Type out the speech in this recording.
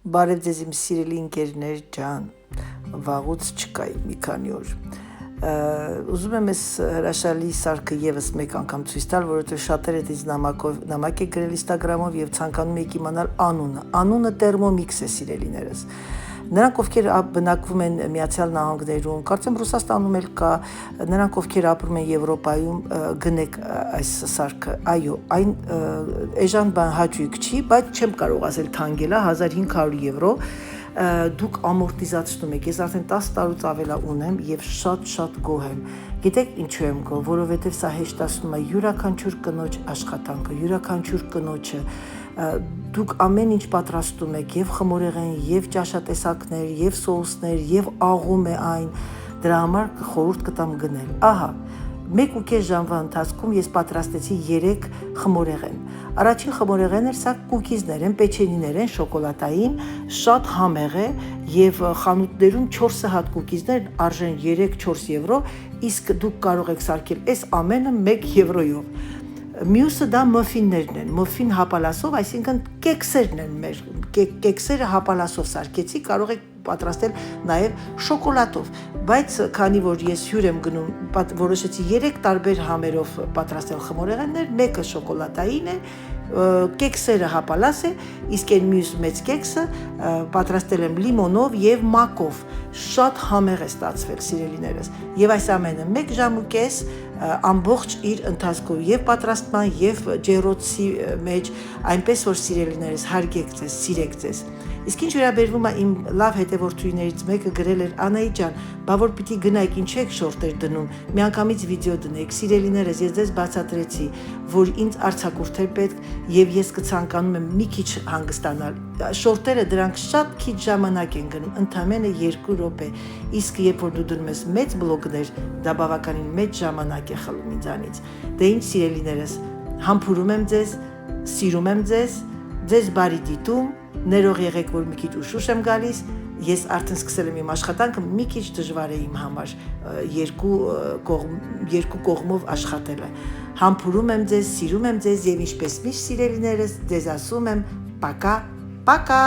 Բարև ձեզ իմ սիրելի ընկերներ ջան, վաղուց չկայի մի քանի օր։ Ուզում եմ այս հրաշալի սարքը եւս մեկ անգամ ցույց տալ, որովհետեւ շատերը դից նամակ է գրել Instagram-ով եւ ցանկանում եք իմանալ անունը։ Անունը Thermomix է, սիրելիներս։ Նրանք, ովքեր բնակվում են Միացյալ Նահանգներում, կարծեմ Ռուսաստանում էլ կա, նրանք, ովքեր ապրում են Եվրոպայում, գնեք այս սարքը։ Այո, այն էժան բան հաճույք չի, բայց չեմ կարող ասել թանկ է, 1500 եվրո, դուք ամորտիզացնում եք։ Ես արդեն 10 տարուց ավել ունեմ եւ շատ գոհ եմ։ Գիտեք ինչու եմ գոհ, որովհետեւ սա հեշտացնում է յուրաքանչյուր կնոջ աշխատանքը, յուրաքանչյուր կնոջը դուք ամեն ինչ պատրաստում եք, եւ խմորեղեն, եւ ճաշատեսակներ, եւ սոուսներ, եւ աղում է այն, դրա համար խորհուրդ կտամ գնել։ Ահա, 1.5 ժամվա ընթացքում ես պատրաստեցի 3 խմորեղեն։ Առաջին խմորեղենը սա կուկիզներ են, պեչենիներ են, շոկոլադային, շատ համեղ է եւ խանութներում 4 հատ կուկիզներ արժեն 3-4 եվրո, իսկ դուք կարող եք սարքել այս ամենը 1 եվրոյով։ Մյուսը դա մոֆիններն են, մոֆին հապալասով, այսինքն կեքսերն են մեր, կեքսերը հապալասով սարքեցի, կարող եք պատրաստել նաև շոկոլադով, բայց քանի որ ես հյուր եմ գնում, որոշեցի 3 տարբեր համերով պատրաստել խմորեղեններ, մեկը շոկոլադային է, կեքսերը հապալաս է, իսկ այն մյուս մեծ կեքսը պատրաստել եմ լիմոնով եւ մակով, շատ համեղ է ստացվել, սիրելիներս, եւ այս ամենը 1 ժամ ու կես ամբողջ իր ընթացքում եւ պատրաստման եւ ջեռոցի մեջ, այնպես որ սիրելիներս հարգեք ձեզ, սիրեք ձեզ։ Իսկ ինչ վերաբերվում է իմ լավ հետևորդուներից մեկը գրել էր Անայի ջան, բա որ պիտի գնայք, ինչ եք շորտեր դնում, միանգամից վիդեո դնեք, սիրելիներս, ես ձեզ բացատրեցի, որ ինձ արձակուրդ է պետք եւ ես կցանկանում եմ մի քիչ հանգստանալ։ Շորտերը դրանք շատ քիչ ժամանակ են գնում, ընդամենը 2 րոպե, իսկ երբ որ դու դնում ես մեծ բլոգներ, դա բավականին մեծ ժամանակ է խլում ինձանից։ Դե ինչ սիրելիներս, համբուրում եմ ձեզ, սիրում եմ ձեզ բարի դիտում, ներող եղեք, որ մի քիչ ուշ եմ գալիս, ես արդեն սկսել եմ իմ աշխատանքը, մի քիչ դժվար է իմ համար երկու կողմով աշխատելը։ Համբուրում եմ ձեզ, սիրում եմ ձեզ եւ ինչպես միշտ սիրելիներս, ձեզ ասում եմ պակա, պակա։